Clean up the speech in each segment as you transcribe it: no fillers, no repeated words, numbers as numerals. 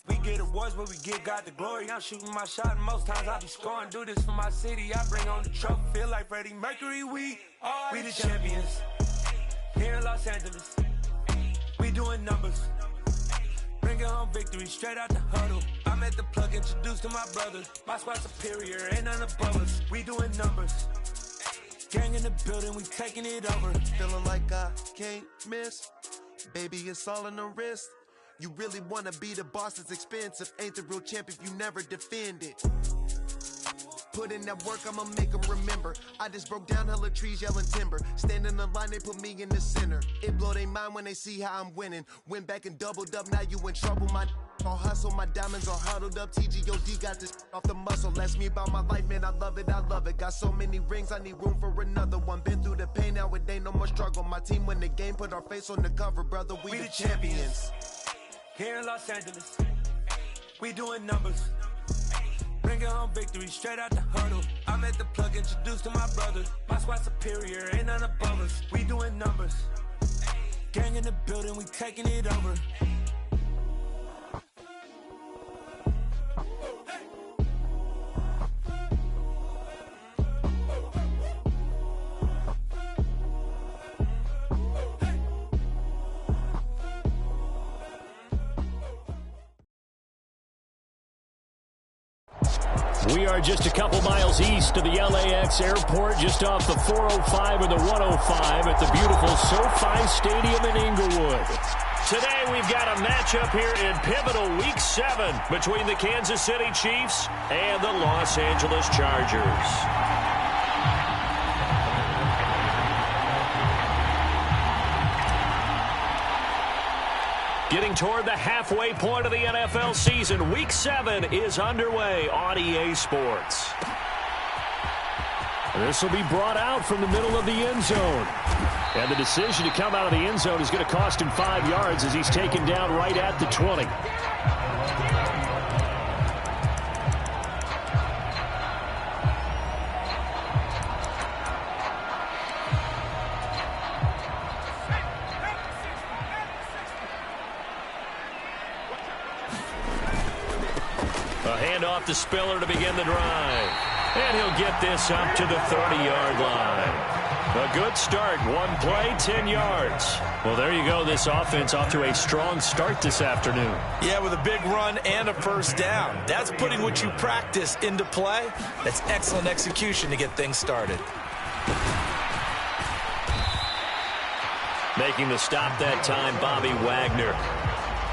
We get awards, but we give God the glory. I'm shooting my shot, and most times I be scoring. Do this for my city, I bring on the trophy. Feel like Freddie Mercury, we the champions. Here in Los Angeles, we doing numbers. Bringing home victory straight out the huddle. I'm at the plug, introduced to my brothers. My squad superior, ain't none above us. We doing numbers. Gang in the building, we taking it over. Feeling like I can't miss. Baby, it's all in the wrist. You really wanna be the boss, it's expensive. Ain't the real champ if you never defend it. Put in that work, I'ma make them remember. I just broke down hella trees, yelling timber. Stand in the line, they put me in the center. It blow their mind when they see how I'm winning. Went back and doubled up, now you in trouble. My all hustle, my diamonds all huddled up. TGOD got this off the muscle. Ask me about my life, man, I love it, I love it. Got so many rings, I need room for another one. Been through the pain, now it ain't no more struggle. My team win the game, put our face on the cover, brother. We the champions. Here in Los Angeles, we doing numbers. Bringing home victory straight out the huddle. I'm at the plug, introduced to my brothers. My squad superior, ain't none above us. We doing numbers. Gang in the building, we taking it over. We are just a couple miles east of the LAX airport, just off the 405 or the 105 at the beautiful SoFi Stadium in Inglewood. Today we've got a matchup here in pivotal Week 7 between the Kansas City Chiefs and the Los Angeles Chargers. Getting toward the halfway point of the NFL season, Week 7 is underway on EA Sports. This will be brought out from the middle of the end zone. And the decision to come out of the end zone is going to cost him 5 yards as he's taken down right at the 20. Off the Spiller to begin the drive. And he'll get this up to the 30-yard line. A good start. One play, 10 yards. Well, there you go. This offense off to a strong start this afternoon. Yeah, with a big run and a first down. That's putting what you practice into play. That's excellent execution to get things started. Making the stop that time, Bobby Wagner.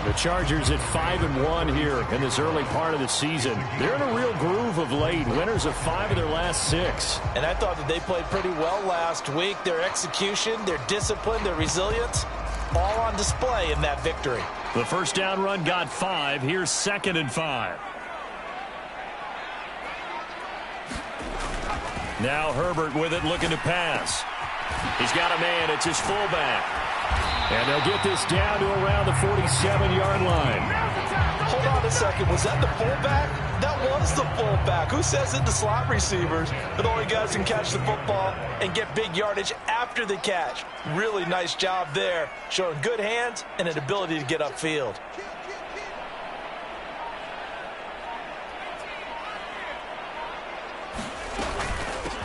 The Chargers at 5-1 here in this early part of the season. They're in a real groove of late. Winners of 5 of their last 6. And I thought that they played pretty well last week. Their execution, their discipline, their resilience, all on display in that victory. The first down run got 5. Here's 2nd and 5. Now Herbert with it, looking to pass. He's got a man. It's his fullback. And they'll get this down to around the 47-yard line. Hold on a second. Was that the fullback? That was the fullback. Who says it? The slot receivers. But only guys can catch the football and get big yardage after the catch. Really nice job there. Showing good hands and an ability to get upfield.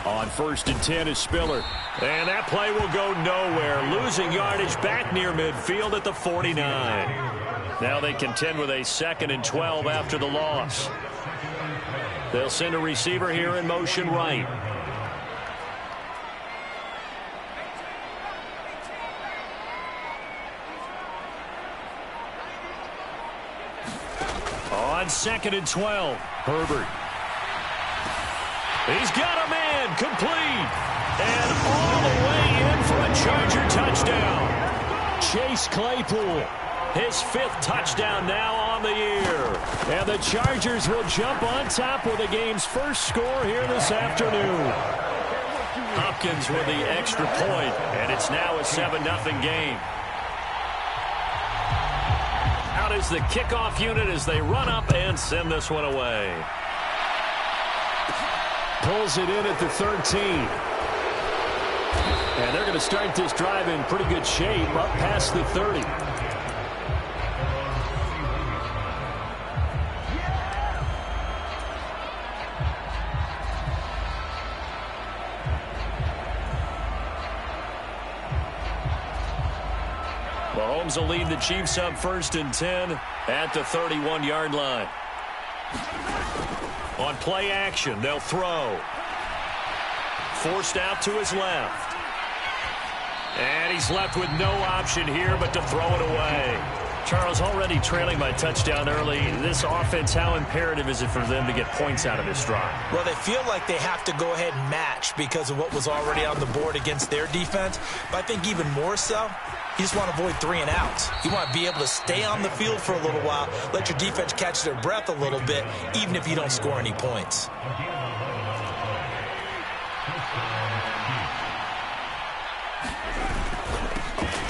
On 1st and 10 is Spiller. And that play will go nowhere. Losing yardage back near midfield at the 49. Now they contend with a 2nd and 12 after the loss. They'll send a receiver here in motion right. On 2nd and 12, Herbert. He's got a man, complete, and all the way in for a Charger touchdown. Chase Claypool, his 5th touchdown now on the year. And the Chargers will jump on top with the game's first score here this afternoon. Hopkins with the extra point, and it's now a 7-0 game. Out is the kickoff unit as they run up and send this one away. Pulls it in at the 13. And they're going to start this drive in pretty good shape up past the 30. Rams will lead the Chiefs up 1st and 10 at the 31-yard line. On play action, they'll throw. Forced out to his left. And he's left with no option here but to throw it away. Charles, already trailing by touchdown early. This offense, how imperative is it for them to get points out of this drive? Well, they feel like they have to go ahead and match because of what was already on the board against their defense. But I think even more so, you just want to avoid 3 and outs. You want to be able to stay on the field for a little while, let your defense catch their breath a little bit, even if you don't score any points.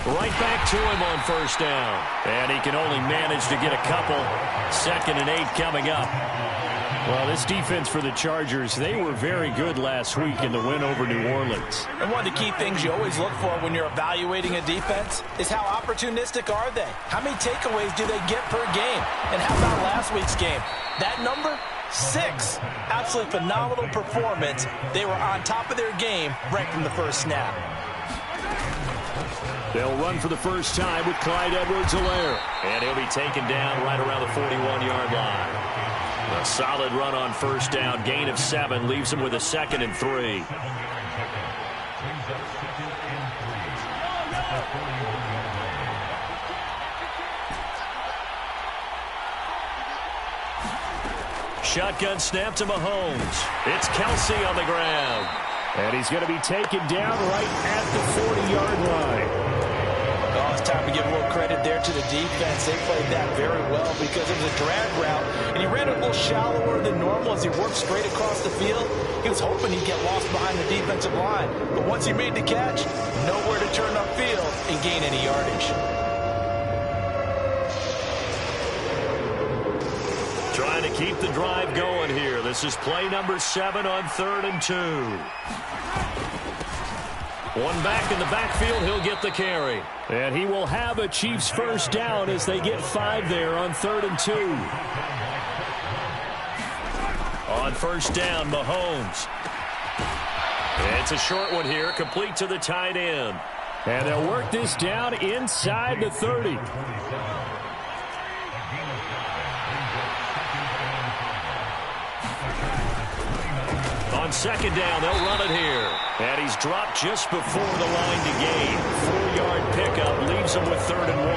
Right back to him on 1st down. And he can only manage to get a couple. 2nd and 8 coming up. Well, this defense for the Chargers, they were very good last week in the win over New Orleans. And one of the key things you always look for when you're evaluating a defense is how opportunistic are they? How many takeaways do they get per game? And how about last week's game? That number? 6. Absolutely phenomenal performance. They were on top of their game right from the first snap. They'll run for the first time with Clyde Edwards-Helaire. And he'll be taken down right around the 41-yard line. A solid run on 1st down. Gain of 7 leaves him with a 2nd and 3. Shotgun snap to Mahomes. It's Kelsey on the ground. And he's going to be taken down right at the 40-yard line. Oh, it's time to give a little credit there to the defense. They played that very well because it was a drag route, and he ran a little shallower than normal as he worked straight across the field. He was hoping he'd get lost behind the defensive line, but once he made the catch, nowhere to turn upfield and gain any yardage. Trying to keep the drive going here. This is play number 7 on 3rd and 2. One back in the backfield, he'll get the carry. And he will have a Chiefs 1st down as they get 5 there on 3rd and 2. On 1st down, Mahomes. It's a short one here, complete to the tight end. And they'll work this down inside the 30. On 2nd down, they'll run it here. And he's dropped just before the line to gain. 4-yard pickup leaves him with 3rd and 1.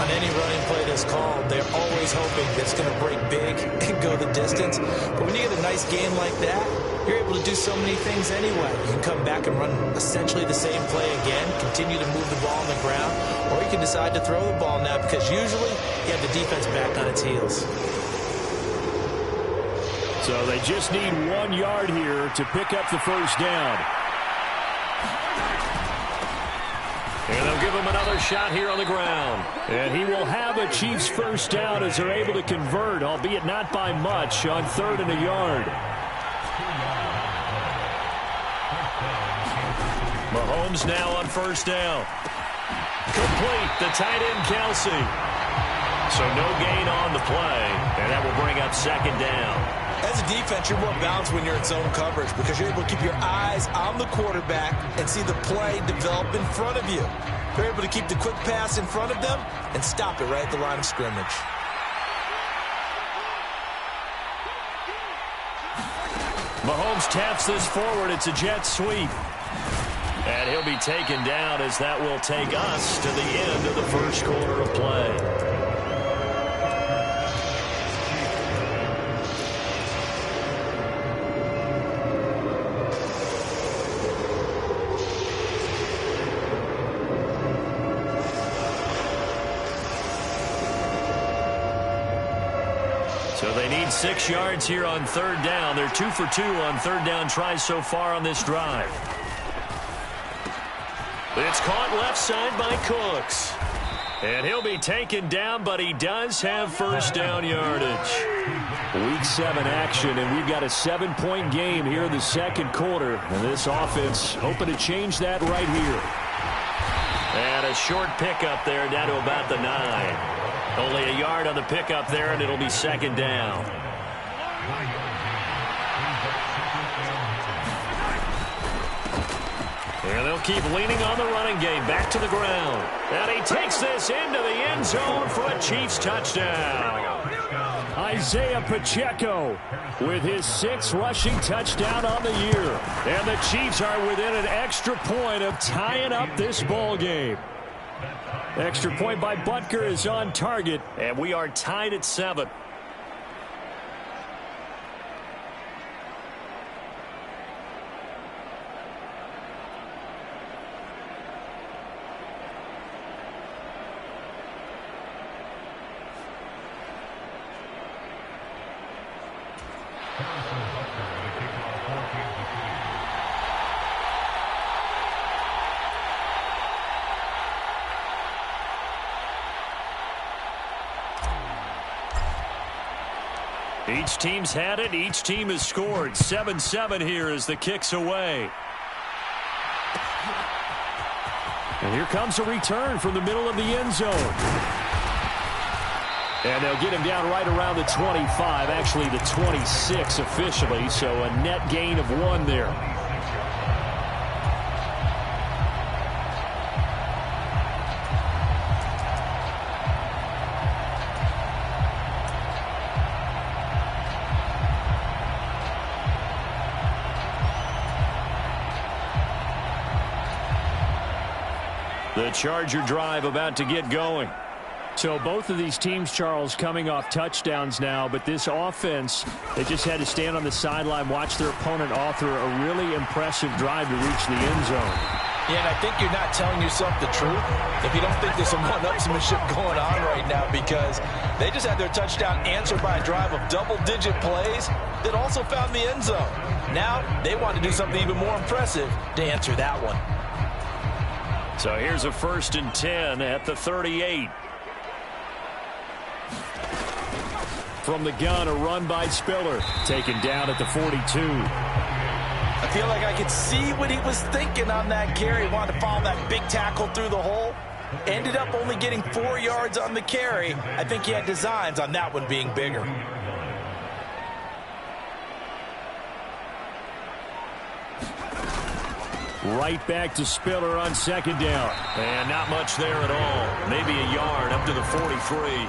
On any running play that's called, they're always hoping that it's going to break big and go the distance. But when you get a nice game like that, you're able to do so many things anyway. You can come back and run essentially the same play again, continue to move the ball on the ground, or you can decide to throw the ball now because usually you have the defense back on its heels. So they just need 1 yard here to pick up the 1st down. And they'll give him another shot here on the ground. And he will have a Chiefs 1st down as they're able to convert, albeit not by much, on 3rd and a yard. Mahomes now on 1st down. Complete, the tight end Kelsey. So no gain on the play, and that will bring up 2nd down. As a defense, you're more balanced when you're in zone coverage because you're able to keep your eyes on the quarterback and see the play develop in front of you. You're able to keep the quick pass in front of them and stop it right at the line of scrimmage. Mahomes taps this forward. It's a jet sweep. And he'll be taken down as that will take us to the end of the 1st quarter of play. So they need 6 yards here on 3rd down. They're 2 for 2 on 3rd down tries so far on this drive. It's caught left side by Cooks. And he'll be taken down, but he does have 1st down yardage. Week 7 action, and we've got a 7-point game here in the 2nd quarter. And this offense hoping to change that right here. And a short pickup there down to about the 9. Only a yard on the pickup there, and it'll be 2nd down. And they'll keep leaning on the running game. Back to the ground. And he takes this into the end zone for a Chiefs touchdown. Isaiah Pacheco with his 6th rushing touchdown on the year. And the Chiefs are within an extra point of tying up this ball game. Extra point by Butker is on target, and we are tied at 7. Each team's had it. Each team has scored. 7-7 here as the kick's away. And here comes a return from the middle of the end zone. And they'll get him down right around the 25, actually the 26 officially, so a net gain of 1 there. The Charger drive about to get going. So both of these teams, Charles, coming off touchdowns now, but this offense, they just had to stand on the sideline, watch their opponent author a really impressive drive to reach the end zone. Yeah, and I think you're not telling yourself the truth if you don't think there's some one-upsmanship going on right now, because they just had their touchdown answered by a drive of double-digit plays that also found the end zone. Now they want to do something even more impressive to answer that one. So here's a 1st and 10 at the 38. From the gun, a run by Spiller. Taken down at the 42. I feel like I could see what he was thinking on that carry. Wanted to follow that big tackle through the hole. Ended up only getting 4 yards on the carry. I think he had designs on that one being bigger. Right back to Spiller on 2nd down. And not much there at all. Maybe a yard up to the 43.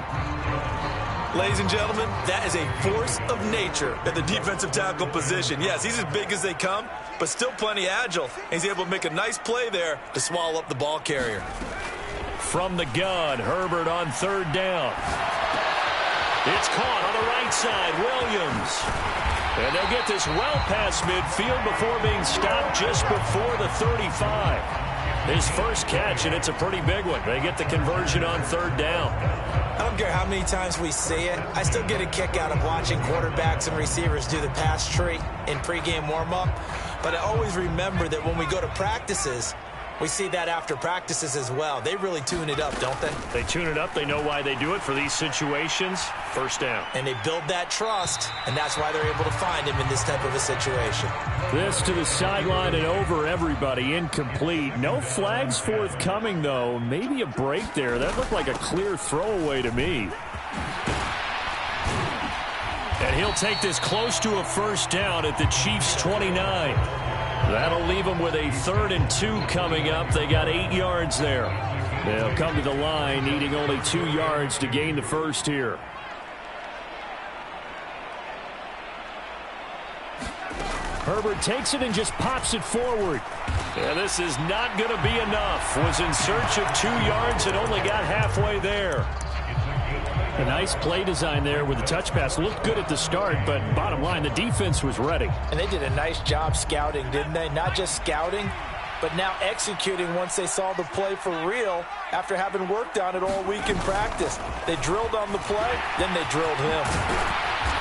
Ladies and gentlemen, that is a force of nature at the defensive tackle position. Yes, he's as big as they come, but still plenty agile. He's able to make a nice play there to swallow up the ball carrier. From the gun, Herbert on 3rd down. It's caught on the right side, Williams. And they'll get this well past midfield before being stopped just before the 35. His first catch, and it's a pretty big one. They get the conversion on 3rd down. I don't care how many times we see it. I still get a kick out of watching quarterbacks and receivers do the pass tree in pregame warm-up. But I always remember that when we go to practices, we see that after practices as well. They really tune it up, don't they? They tune it up. They know why they do it for these situations. 1st down. And they build that trust, and that's why they're able to find him in this type of a situation. This to the sideline and over everybody. Incomplete. No flags forthcoming, though. Maybe a break there. That looked like a clear throwaway to me. And he'll take this close to a 1st down at the Chiefs' 29. That'll leave them with a 3rd and 2 coming up. They got 8 yards there. They'll come to the line, needing only 2 yards to gain the 1st here. Herbert takes it and just pops it forward. And this is not going to be enough. Was in search of 2 yards and only got halfway there. A nice play design there with the touch pass. Looked good at the start, but bottom line, the defense was ready. And they did a nice job scouting, didn't they? Not just scouting, but now executing once they saw the play for real after having worked on it all week in practice. They drilled on the play, then they drilled him.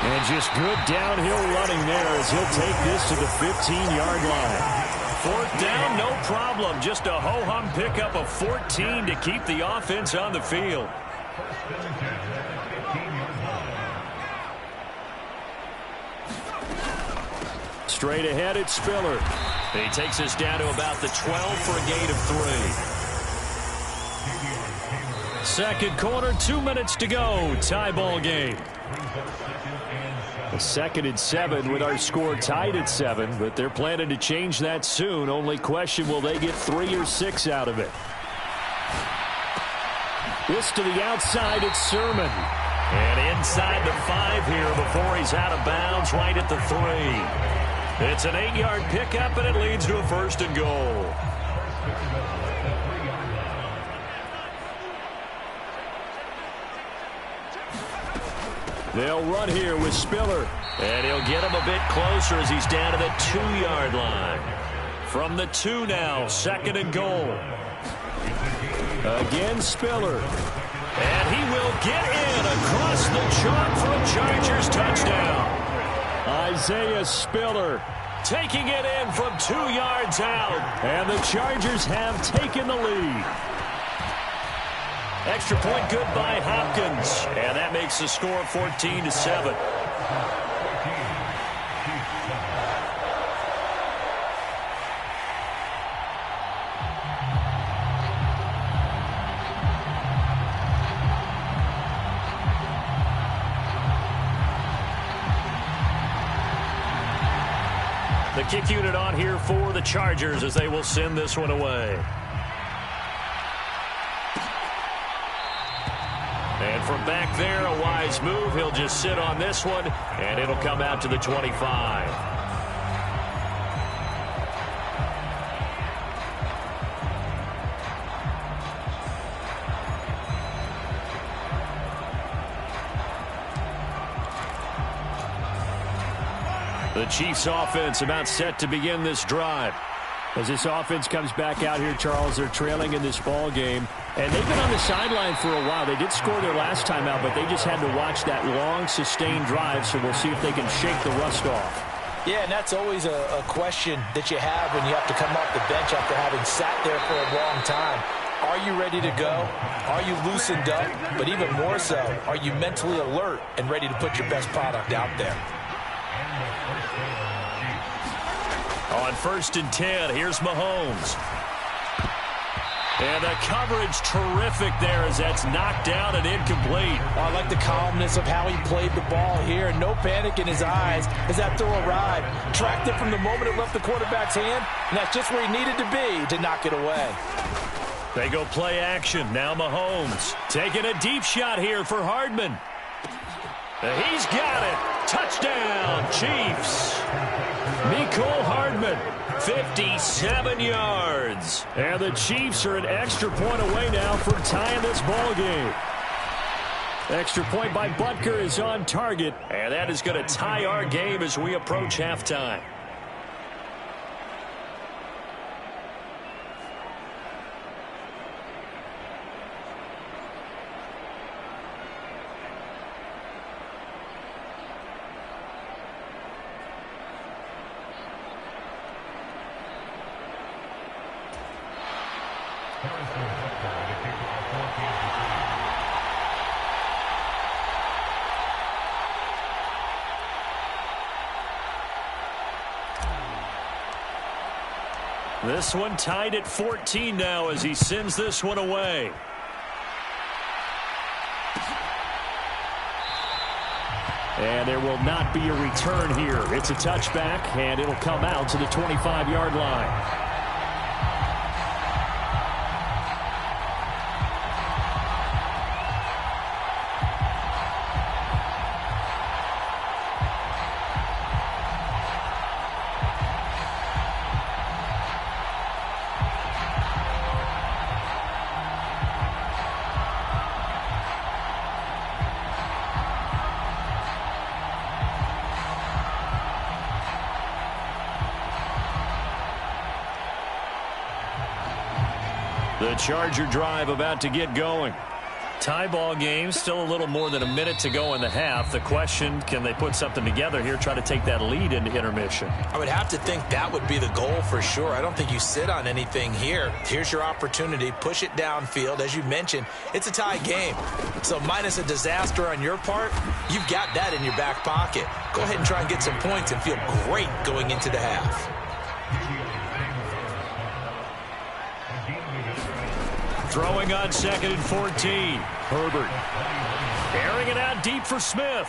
And just good downhill running there as he'll take this to the 15-yard line. 4th down, no problem. Just a ho-hum pickup of 14 to keep the offense on the field. Straight ahead, it's Spiller. He takes us down to about the 12 for a gain of 3. 2nd quarter, 2 minutes to go. Tie ball game. 2nd and 7 with our score tied at 7, but they're planning to change that soon. Only question, will they get 3 or 6 out of it? This to the outside, it's Sermon. And inside the 5 here before he's out of bounds right at the 3. It's an 8-yard pickup, and it leads to a 1st and goal. They'll run here with Spiller. And he'll get him a bit closer as he's down to the 2-yard line. From the 2 now, 2nd and goal. Again, Spiller. And he will get in across the chalk for a Chargers touchdown. Isaiah Spiller taking it in from 2 yards out. And the Chargers have taken the lead. Extra point good by Hopkins. And that makes the score 14-7. The kick unit on here for the Chargers as they will send this one away. And from back there, a wise move. He'll just sit on this one, and it'll come out to the 25. The Chiefs offense about set to begin this drive. As this offense comes back out here, Charles, they're trailing in this ball game. And they've been on the sideline for a while. They did score their last time out, but they just had to watch that long, sustained drive, so we'll see if they can shake the rust off. Yeah, and that's always a question that you have when you have to come off the bench after having sat there for a long time. Are you ready to go? Are you loosened up? But even more so, are you mentally alert and ready to put your best product out there? On 1st and 10, here's Mahomes. And the coverage terrific there as that's knocked down and incomplete. I like the calmness of how he played the ball here. No panic in his eyes as that throw arrived. Tracked it from the moment it left the quarterback's hand, and that's just where he needed to be to knock it away. They go play action. Now Mahomes taking a deep shot here for Hardman. He's got it. Touchdown, Chiefs. Mecole Hardman, 57 yards. And the Chiefs are an extra point away now from tying this ball game. Extra point by Butker is on target. And that is going to tie our game as we approach halftime. This one tied at 14 now as he sends this one away. And there will not be a return here. It's a touchback, and it'll come out to the 25-yard line. The Charger drive about to get going. Tie ball game, still a little more than a minute to go in the half. The question, can they put something together here, try to take that lead into intermission? I would have to think that would be the goal for sure. I don't think you sit on anything here. Here's your opportunity. Push it downfield. As you mentioned, it's a tie game. So minus a disaster on your part, you've got that in your back pocket. Go ahead and try and get some points and feel great going into the half. Throwing on 2nd and 14. Herbert airing it out deep for Smith.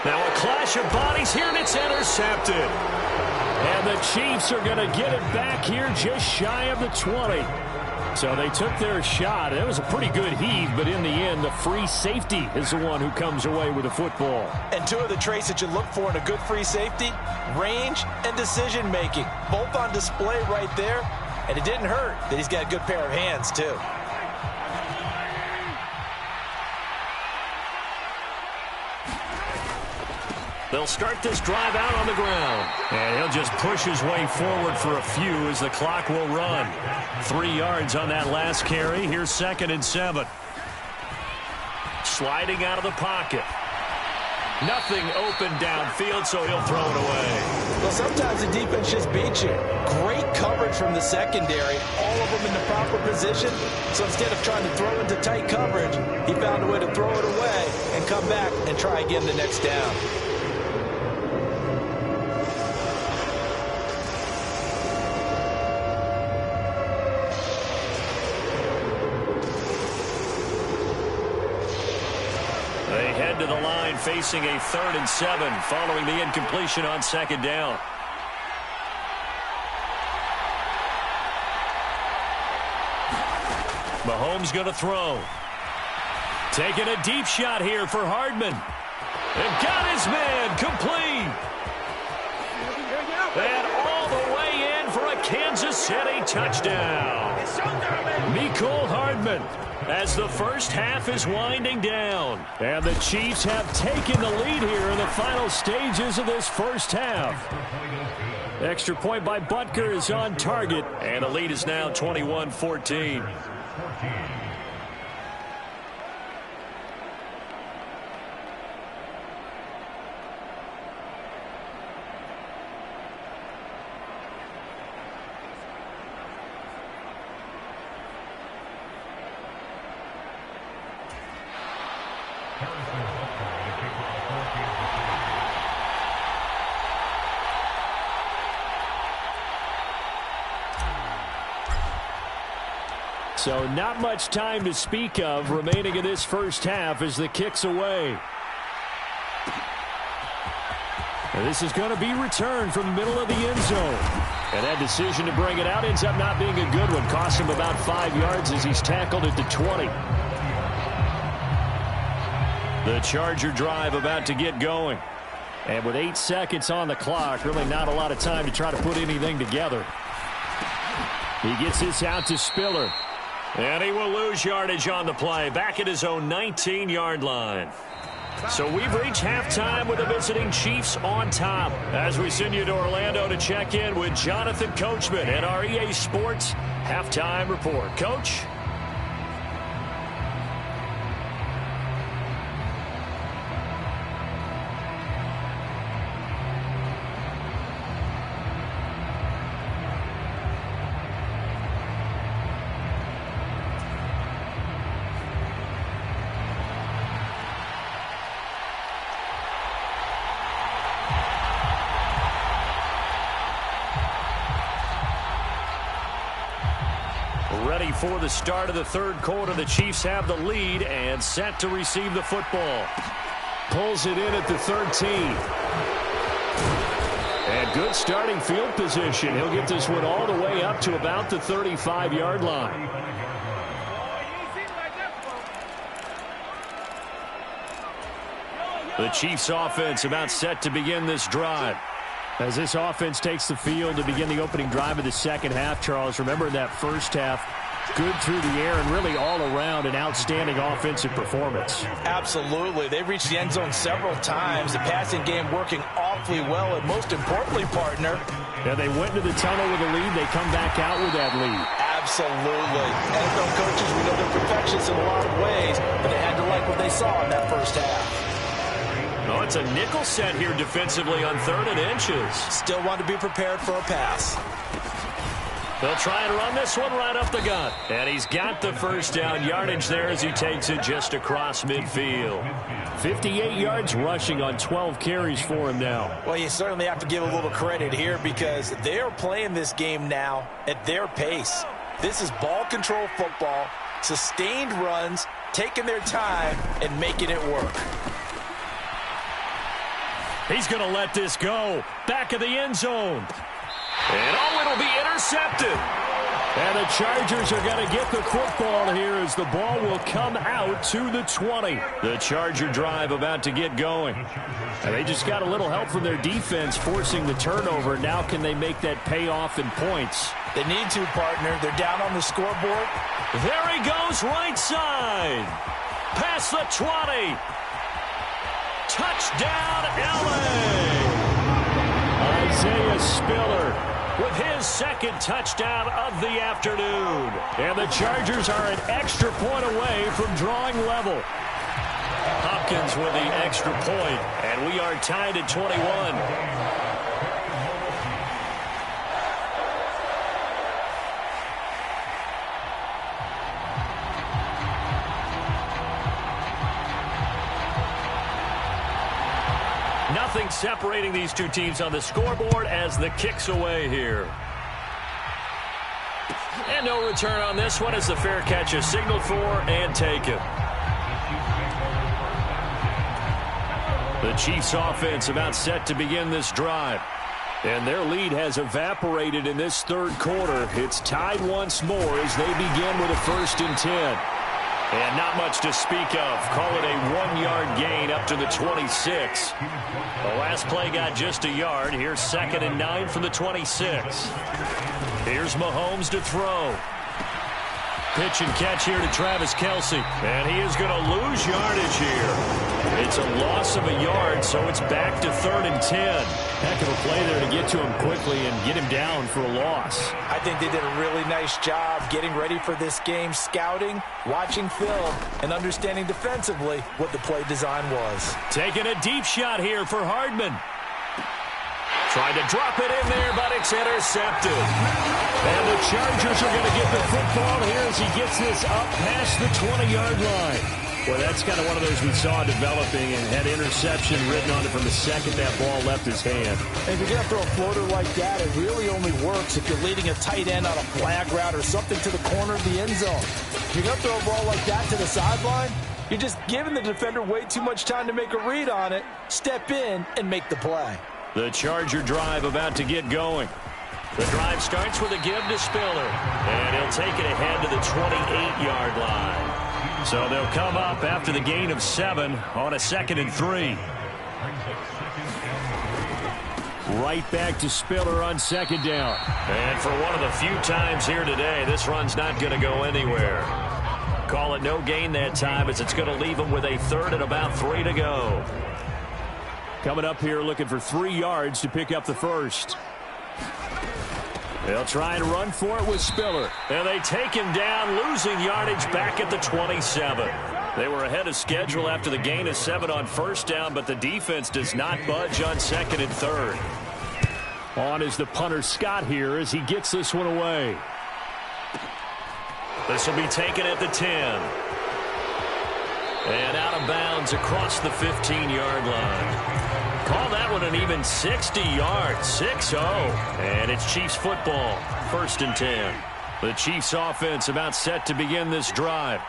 Now a clash of bodies here, and it's intercepted. And the Chiefs are going to get it back here just shy of the 20. So they took their shot. It was a pretty good heave, but in the end, the free safety is the one who comes away with the football. And two of the traits that you look for in a good free safety, range and decision-making, both on display right there. And it didn't hurt that he's got a good pair of hands, too. They'll start this drive out on the ground. And he'll just push his way forward for a few as the clock will run. 3 yards on that last carry. Here's 2nd and 7. Sliding out of the pocket. Nothing open downfield, so he'll throw it away. Well, sometimes the defense just beats you. Great coverage from the secondary. All of them in the proper position. So instead of trying to throw into tight coverage, he found a way to throw it away and come back and try again the next down. To the line facing a 3rd and 7 following the incompletion on 2nd down. Mahomes going to throw. Taking a deep shot here for Hardman. And got his man complete. And all the way in for a Kansas City touchdown. Mecole Hardman, as the first half is winding down. And the Chiefs have taken the lead here in the final stages of this first half. Extra point by Butker is on target, and the lead is now 21-14. So not much time to speak of remaining in this first half as the kick's away. And this is going to be returned from the middle of the end zone. And that decision to bring it out ends up not being a good one. Cost him about 5 yards as he's tackled at the 20. The Charger drive about to get going. And with 8 seconds on the clock, really not a lot of time to try to put anything together. He gets this out to Spiller. And he will lose yardage on the play, back at his own 19-yard line. So we've reached halftime with the visiting Chiefs on top. As we send you to Orlando to check in with Jonathan Coachman and our EA Sports Halftime Report. Coach? Ready for the start of the third quarter. The Chiefs have the lead and set to receive the football. Pulls it in at the 13. And good starting field position. He'll get this one all the way up to about the 35-yard line. The Chiefs offense about set to begin this drive. As this offense takes the field to begin the opening drive of the second half, Charles, remember in that first half, good through the air and really all around an outstanding offensive performance. Absolutely. They've reached the end zone several times. The passing game working awfully well, and most importantly, partner. Yeah, they went into the tunnel with a lead. They come back out with that lead. Absolutely. NFL coaches, we know they're perfectionists in a lot of ways, but they had to like what they saw in that first half. Oh, it's a nickel set here defensively on 3rd and inches. Still want to be prepared for a pass. They'll try and run this one right up the gut. And he's got the first down yardage there as he takes it just across midfield. 58 yards rushing on 12 carries for him now. Well, you certainly have to give a little credit here because they're playing this game now at their pace. This is ball control football, sustained runs, taking their time, and making it work. He's going to let this go. Back of the end zone. And it'll be intercepted. And the Chargers are going to get the football here as the ball will come out to the 20. The Charger drive about to get going. And they just got a little help from their defense forcing the turnover. Now can they make that pay off in points? They need to, partner. They're down on the scoreboard. There he goes, right side. Past the 20. Touchdown, LA. Isaiah Spiller with his second touchdown of the afternoon. And the Chargers are an extra point away from drawing level. Hopkins with the extra point, and we are tied at 21. Nothing separating these two teams on the scoreboard as the kick's away here. And no return on this one as the fair catch is signaled for and taken. The Chiefs offense about set to begin this drive. And their lead has evaporated in this third quarter. It's tied once more as they begin with a 1st and 10. And not much to speak of. Call it a 1-yard gain up to the 26. The last play got just a yard. Here's 2nd and 9 from the 26. Here's Mahomes to throw. Pitch and catch here to Travis Kelce. And he is going to lose yardage here. It's a loss of a yard, so it's back to 3rd and 10. Heck of a play there to get to him quickly and get him down for a loss. I think they did a really nice job getting ready for this game, scouting, watching film, and understanding defensively what the play design was. Taking a deep shot here for Hardman. Tried to drop it in there, but it's intercepted. And the Chargers are going to get the football here as he gets this up past the 20-yard line. Well, that's kind of one of those we saw developing and had interception written on it from the second that ball left his hand. And if you're going to throw a floater like that, it really only works if you're leading a tight end on a flag route or something to the corner of the end zone. If you're going to throw a ball like that to the sideline, you're just giving the defender way too much time to make a read on it, step in, and make the play. The Charger drive about to get going. The drive starts with a give to Spiller. And he'll take it ahead to the 28-yard line. So they'll come up after the gain of 7 on a 2nd and 3. Right back to Spiller on 2nd down. And for one of the few times here today, this run's not going to go anywhere. Call it no gain that time as it's going to leave them with a 3rd and about 3 to go. Coming up here looking for 3 yards to pick up the first. They'll try and run for it with Spiller. And they take him down, losing yardage back at the 27. They were ahead of schedule after the gain of 7 on 1st down, but the defense does not budge on 2nd and 3rd. On is the punter Scott here as he gets this one away. This will be taken at the 10. And out of bounds across the 15-yard line. Call that one an even 60 yards, 6-0. And it's Chiefs football, 1st and 10. The Chiefs offense about set to begin this drive.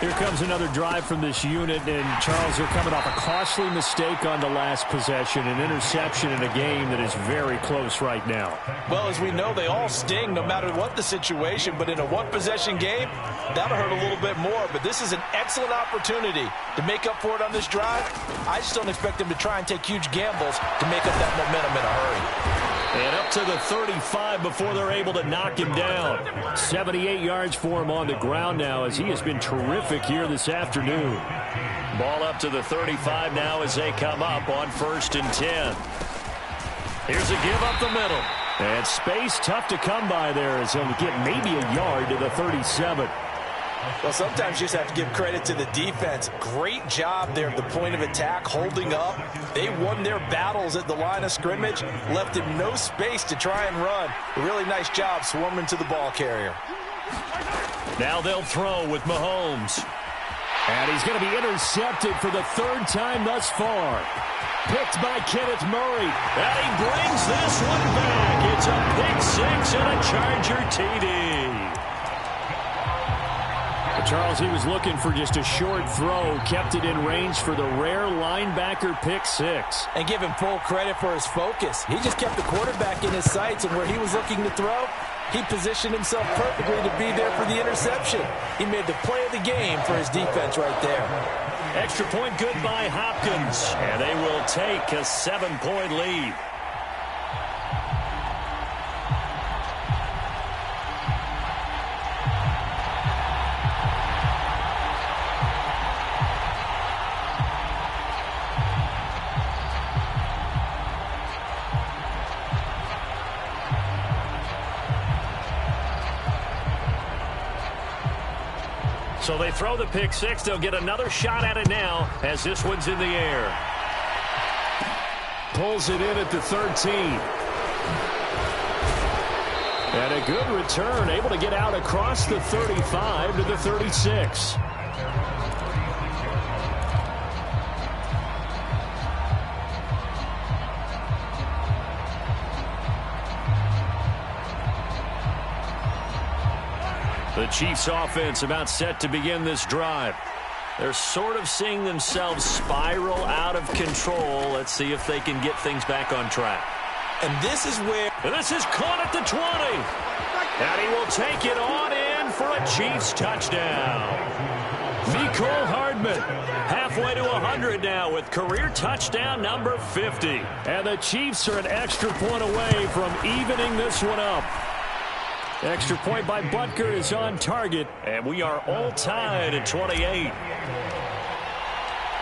Here comes another drive from this unit, and Charles, they're coming off a costly mistake on the last possession, an interception in a game that is very close right now. Well, as we know, they all sting no matter what the situation, but in a one-possession game, that'll hurt a little bit more. But this is an excellent opportunity to make up for it on this drive. I just don't expect them to try and take huge gambles to make up that momentum in a hurry. And up to the 35 before they're able to knock him down. 78 yards for him on the ground now as he has been terrific here this afternoon. Ball up to the 35 now as they come up on 1st and 10. Here's a give up the middle. And space tough to come by there as he'll get maybe a yard to the 37. Well, sometimes you just have to give credit to the defense. Great job there at the point of attack, holding up. They won their battles at the line of scrimmage, left him no space to try and run. A really nice job swarming to the ball carrier. Now they'll throw with Mahomes. And he's going to be intercepted for the 3rd time thus far. Picked by Kenneth Murray. And he brings this one back. It's a pick 6 and a Charger TD. Charles, he was looking for just a short throw, kept it in range for the rare linebacker pick six. And give him full credit for his focus. He just kept the quarterback in his sights, and where he was looking to throw, he positioned himself perfectly to be there for the interception. He made the play of the game for his defense right there. Extra point good by Hopkins, and they will take a 7-point lead. So they throw the pick six. They'll get another shot at it now as this one's in the air. Pulls it in at the 13. And a good return, able to get out across the 35 to the 36. The Chiefs offense about set to begin this drive. They're sort of seeing themselves spiral out of control. Let's see if they can get things back on track. And this is where... And this is caught at the 20. And he will take it on in for a Chiefs touchdown. Mecole Hardman halfway to 100 now with career touchdown number 50. And the Chiefs are an extra point away from evening this one up. Extra point by Butker is on target, and we are all tied at 28.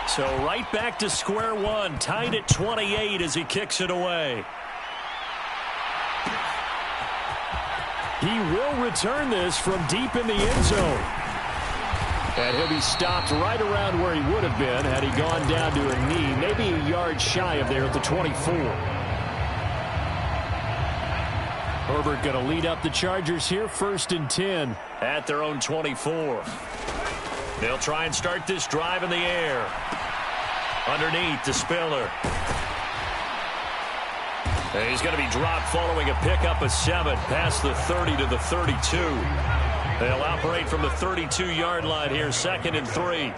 So right back to square one, tied at 28 as he kicks it away. He will return this from deep in the end zone. And he'll be stopped right around where he would have been had he gone down to a knee, maybe a yard shy of there at the 24. Herbert going to lead up the Chargers here, 1st and 10 at their own 24. They'll try and start this drive in the air. Underneath to Spiller. And he's going to be dropped following a pickup of 7 past the 30 to the 32. They'll operate from the 32-yard line here, 2nd and 3.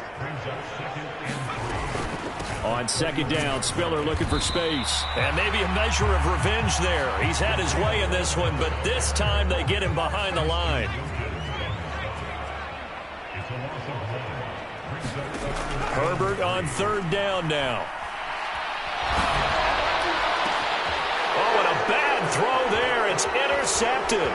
On 2nd down, Spiller looking for space. And maybe a measure of revenge there. He's had his way in this one, but this time they get him behind the line. Herbert on 3rd down now. Oh, and a bad throw there. It's intercepted.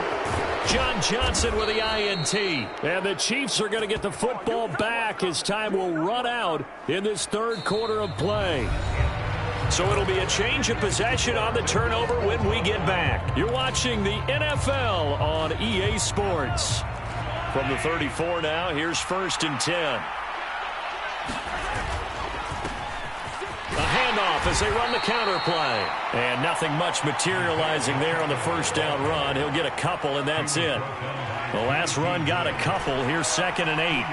John Johnson with the INT. And the Chiefs are going to get the football back as time will run out in this 3rd quarter of play. So it'll be a change of possession on the turnover when we get back. You're watching the NFL on EA Sports. From the 34 now, here's 1st and 10. A handoff as they run the counter play. And nothing much materializing there on the 1st down run. He'll get a couple, and that's it. The last run got a couple. Here's 2nd and 8.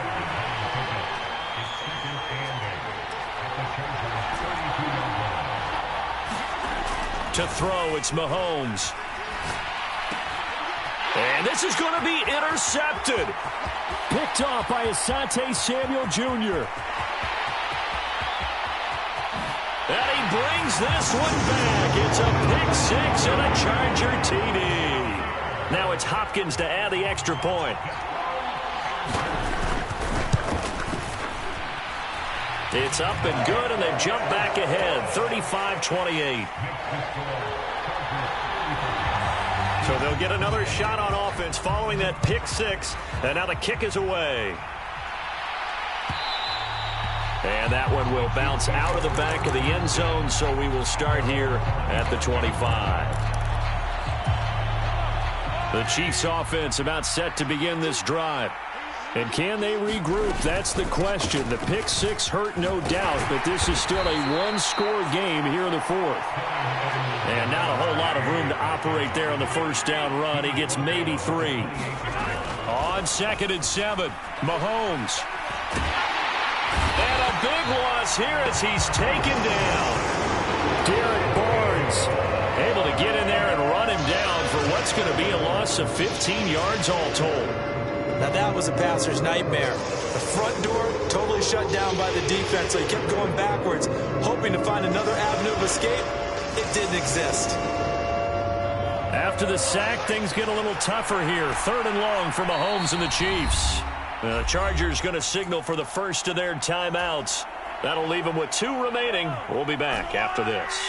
To throw, it's Mahomes. And this is going to be intercepted. Picked off by Asante Samuel Jr. And he brings this one back. It's a pick 6 and a Charger TD. Now it's Hopkins to add the extra point. It's up and good, and they've jumped back ahead, 35-28. So they'll get another shot on offense following that pick 6, and now the kick is away. And that one will bounce out of the back of the end zone, so we will start here at the 25. The Chiefs offense about set to begin this drive. And can they regroup? That's the question. The pick 6 hurt, no doubt, but this is still a one-score game here in the 4th. And not a whole lot of room to operate there on the 1st down run. He gets maybe 3. On 2nd and 7, Mahomes. And a big loss here as he's taken down. Derek Barnes able to get in there and run him down for what's going to be a loss of 15 yards all told. Now that was a passer's nightmare. The front door totally shut down by the defense, so he kept going backwards, hoping to find another avenue of escape. It didn't exist. After the sack, things get a little tougher here. 3rd and long for Mahomes and the Chiefs. The Chargers going to signal for the first of their timeouts. That'll leave them with 2 remaining. We'll be back after this.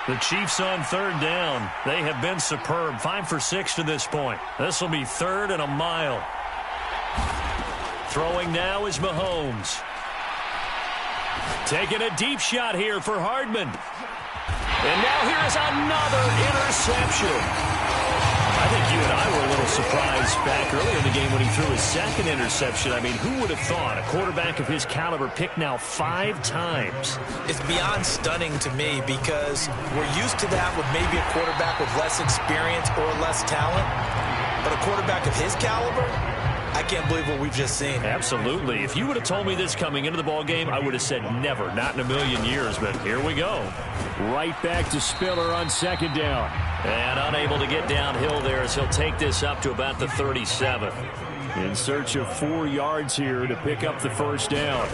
The Chiefs on 3rd down. They have been superb. 5 for 6 to this point. This will be 3rd and a mile. Throwing now is Mahomes. Taking a deep shot here for Hardman. And now here is another interception. I think you and I were a little surprised back earlier in the game when he threw his 2nd interception. I mean, who would have thought a quarterback of his caliber picked now 5 times? It's beyond stunning to me because we're used to that with maybe a quarterback with less experience or less talent. But a quarterback of his caliber, I can't believe what we've just seen. Absolutely. If you would have told me this coming into the ball game, I would have said never, not in a million years. But here we go. Right back to Spiller on 2nd down. And unable to get downhill there as he'll take this up to about the 37. In search of 4 yards here to pick up the 1st down.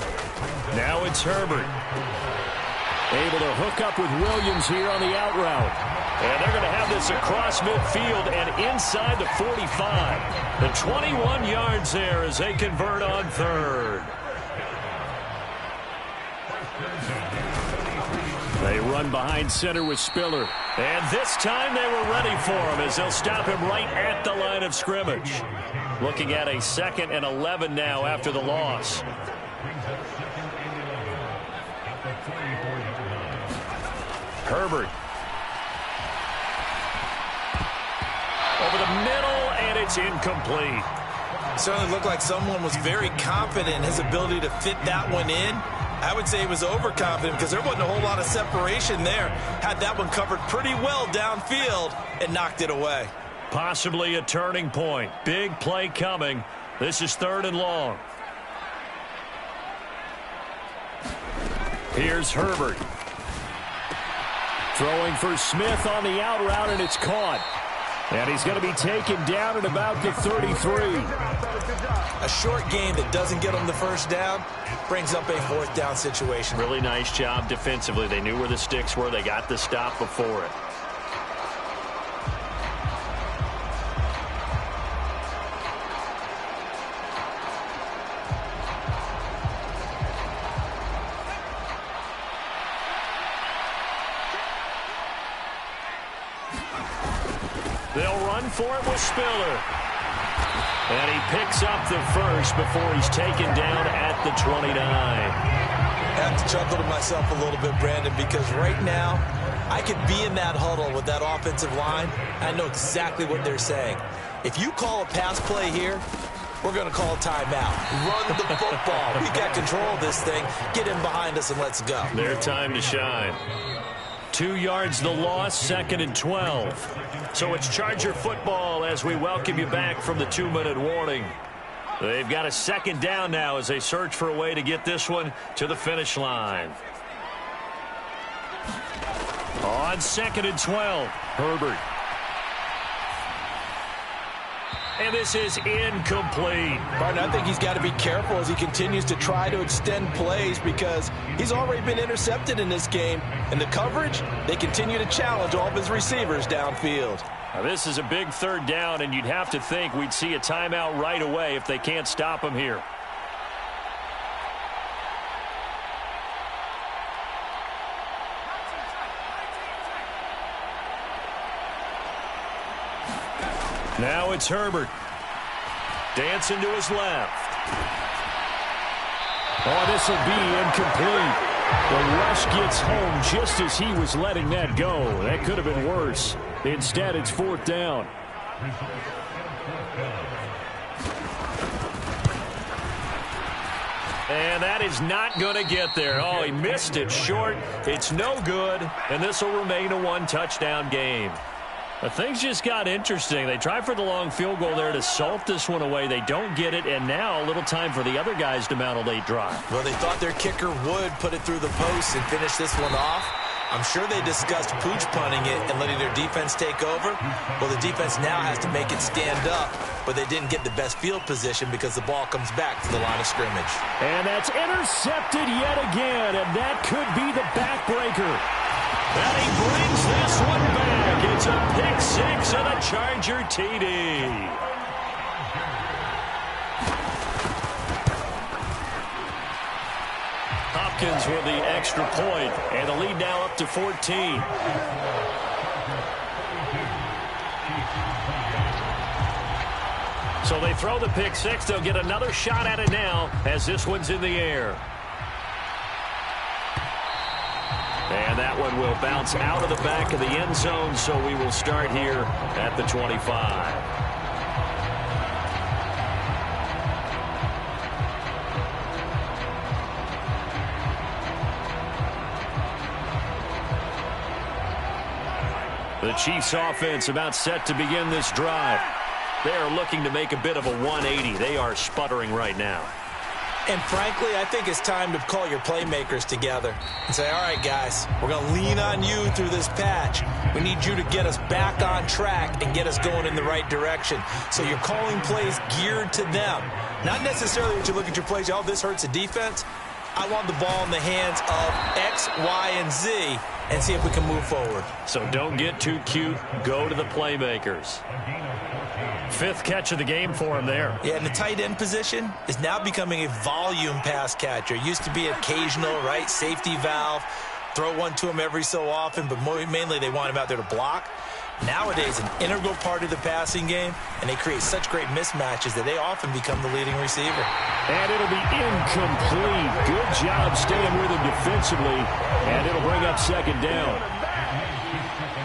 Now it's Herbert. Able to hook up with Williams here on the out route. And they're going to have this across midfield and inside the 45. The 21 yards there as they convert on 3rd. They run behind center with Spiller. And this time they were ready for him as they'll stop him right at the line of scrimmage. Looking at a 2nd and 11 now after the loss. Herbert. Over the middle, and it's incomplete. Certainly looked like someone was very confident in his ability to fit that one in. I would say he was overconfident because there wasn't a whole lot of separation there. Had that one covered pretty well downfield and knocked it away. Possibly a turning point. Big play coming. This is 3rd and long. Here's Herbert. Throwing for Smith on the out route, and it's caught. And he's going to be taken down at about the 33. A short game that doesn't get him the 1st down brings up a 4th down situation. Really nice job defensively. They knew where the sticks were. They got the stop before it. They'll run for it with Spiller. And he picks up the 1st before he's taken down at the 29. I have to chuckle to myself a little bit, Brandon, because right now I could be in that huddle with that offensive line. I know exactly what they're saying. If you call a pass play here, we're going to call a timeout. Run the football. We got control of this thing. Get in behind us and let's go. Their time to shine. 2 yards the loss, 2nd and 12. So it's Charger football as we welcome you back from the 2-minute warning. They've got a 2nd down now as they search for a way to get this one to the finish line. On 2nd and 12, Herbert. And this is incomplete. Martin, I think he's got to be careful as he continues to try to extend plays because he's already been intercepted in this game. And the coverage, they continue to challenge all of his receivers downfield. Now this is a big 3rd down, and you'd have to think we'd see a timeout right away if they can't stop him here. Now it's Herbert. Dancing to his left. Oh, this will be incomplete. The rush gets home just as he was letting that go. That could have been worse. Instead, it's 4th down. And that is not going to get there. Oh, he missed it short. It's no good, and this will remain a 1-touchdown game. But things just got interesting. They try for the long field goal there to salt this one away. They don't get it, and now a little time for the other guys to mount a late drive. Well, they thought their kicker would put it through the post and finish this one off. I'm sure they discussed pooch punting it and letting their defense take over. Well, the defense now has to make it stand up, but they didn't get the best field position because the ball comes back to the line of scrimmage. And that's intercepted yet again, and that could be the backbreaker. And he brings this one back. It's a pick six and a Charger TD. Hopkins with the extra point, and the lead now up to 14. So they throw the pick six. They'll get another shot at it now as this one's in the air. And that one will bounce out of the back of the end zone, so we will start here at the 25. The Chiefs offense about set to begin this drive. They are looking to make a bit of a 180. They are sputtering right now. And frankly, I think it's time to call your playmakers together and say, all right, guys, we're going to lean on you through this patch. We need you to get us back on track and get us going in the right direction. So you're calling plays geared to them. Not necessarily that you look at your plays, oh, this hurts the defense. I want the ball in the hands of X, Y, and Z and see if we can move forward. So don't get too cute. Go to the playmakers. Fifth catch of the game for him there. Yeah, and the tight end position is now becoming a volume pass catcher. Used to be occasional, right, safety valve. Throw one to him every so often, but mainly they want him out there to block. Nowadays, an integral part of the passing game, and they create such great mismatches that they often become the leading receiver. And it'll be incomplete. Good job staying with him defensively, and it'll bring up second down.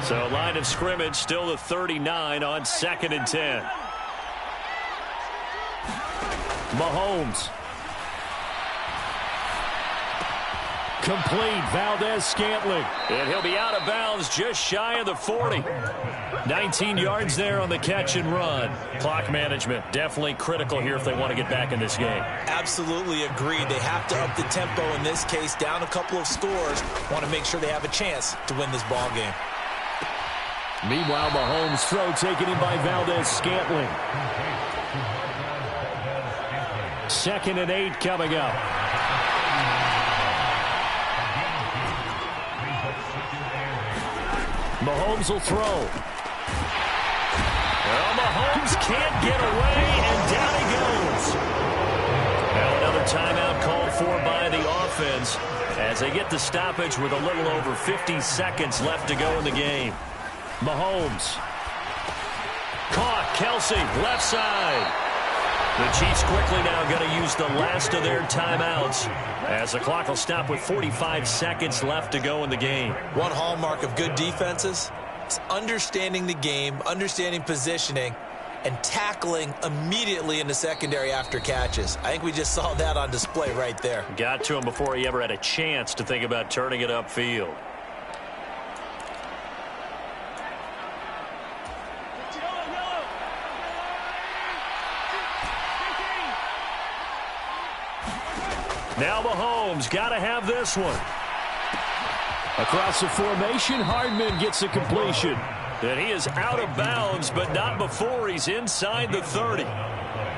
So line of scrimmage still the 39 on 2nd and 10. Mahomes. Complete. Valdez-Scantling. And he'll be out of bounds just shy of the 40. 19 yards there on the catch and run. Clock management definitely critical here if they want to get back in this game. Absolutely agreed. They have to up the tempo in this case, down a couple of scores. Want to make sure they have a chance to win this ball game. Meanwhile, Mahomes' throw taken in by Valdez-Scantling. 2nd and 8 coming up. Mahomes will throw. Well, Mahomes can't get away, and down he goes. Now another timeout called for by the offense as they get the stoppage with a little over 50 seconds left to go in the game. Mahomes. Caught. Kelsey, left side. The Chiefs quickly now going to use the last of their timeouts as the clock will stop with 45 seconds left to go in the game. One hallmark of good defenses is understanding the game, understanding positioning, and tackling immediately in the secondary after catches. I think we just saw that on display right there. Got to him before he ever had a chance to think about turning it upfield. Now Mahomes got to have this one. Across the formation, Hardman gets a completion. And he is out of bounds, but not before he's inside the 30.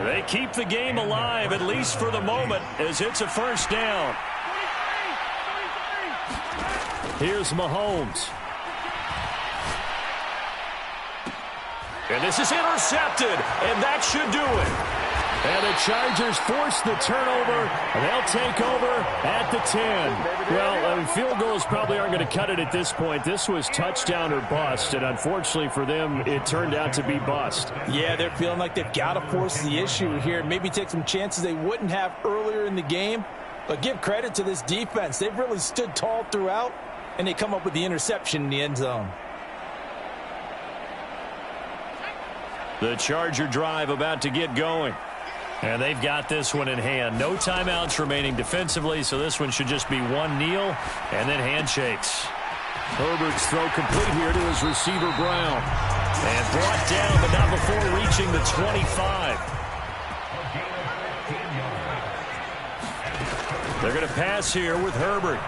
They keep the game alive, at least for the moment, as it's a first down. Here's Mahomes. And this is intercepted, and that should do it. And the Chargers force the turnover, and they'll take over at the 10. Well, field goals probably aren't going to cut it at this point. This was touchdown or bust, and unfortunately for them, it turned out to be bust. Yeah, they're feeling like they've got to force the issue here, maybe take some chances they wouldn't have earlier in the game. But give credit to this defense. They've really stood tall throughout, and they come up with the interception in the end zone. The Charger drive about to get going. And they've got this one in hand. No timeouts remaining defensively, so this one should just be one kneel and then handshakes. Herbert's throw complete here to his receiver, Brown. And brought down, but not before reaching the 25. They're going to pass here with Herbert.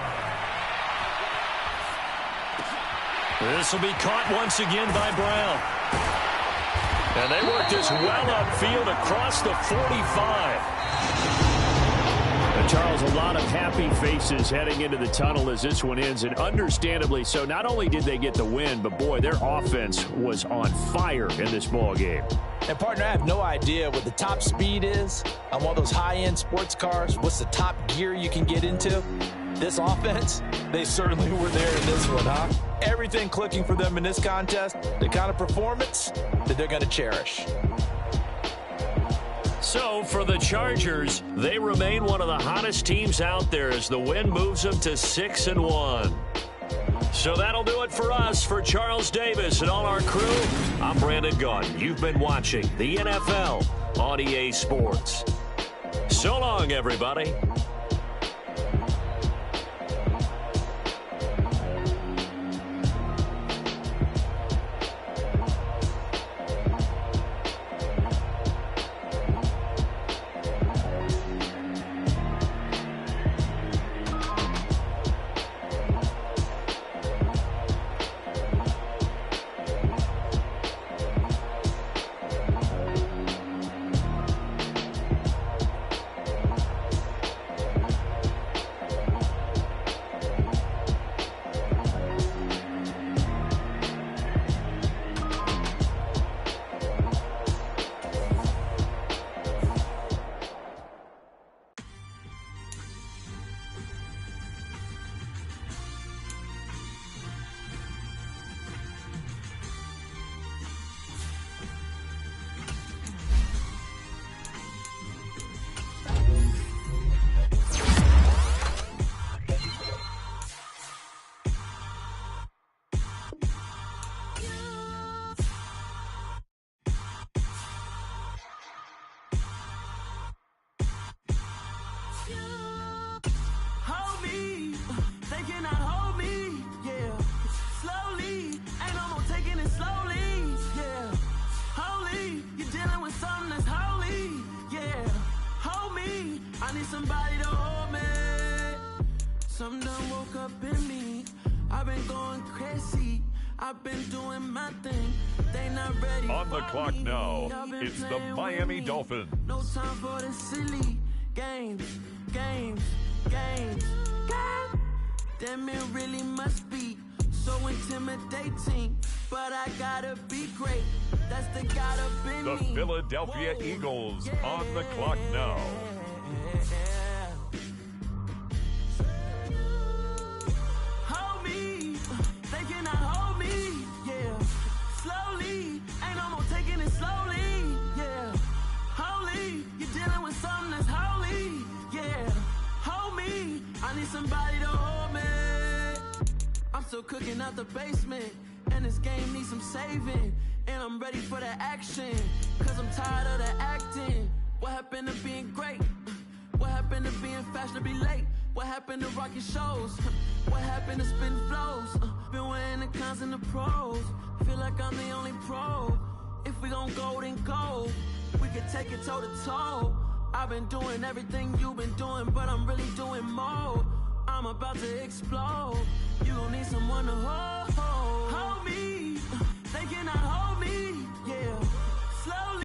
This will be caught once again by Brown. And they work this well upfield across the 45. And Charles, a lot of happy faces heading into the tunnel as this one ends, and understandably so. Not only did they get the win, but boy, their offense was on fire in this ball game. And partner, I have no idea what the top speed is on one of those high-end sports cars. What's the top gear you can get into? This offense, they certainly were there in this one, huh? Everything clicking for them in this contest, the kind of performance that they're going to cherish. So for the Chargers, they remain one of the hottest teams out there as the win moves them to 6-1. So that'll do it for us. For Charles Davis and all our crew, I'm Brandon Gaudin. You've been watching the NFL on EA Sports. So long, everybody. Somebody to hold me. Something done woke up in me. I've been going crazy. I've been doing my thing. They not ready. On the clock now, it's the Miami Dolphins. No time for the silly games. God damn, it really must be so intimidating. But I gotta be great. That's the God up in me. The Philadelphia Eagles on the clock now. Hold me, they cannot hold me, yeah. Slowly, ain't no more taking it slowly, yeah. Holy, you're dealing with something that's holy, yeah. Hold me, I need somebody to hold me. I'm still cooking out the basement, and this game needs some saving. And I'm ready for the action, cause I'm tired of the acting. What happened to being great? What happened to being fashionably late? What happened to rocking shows? What happened to spin flows? Been wearing the cons and the pros. Feel like I'm the only pro. If we gon' go, then go. We could take it toe to toe. I've been doing everything you've been doing, but I'm really doing more. I'm about to explode. You gon' need someone to hold.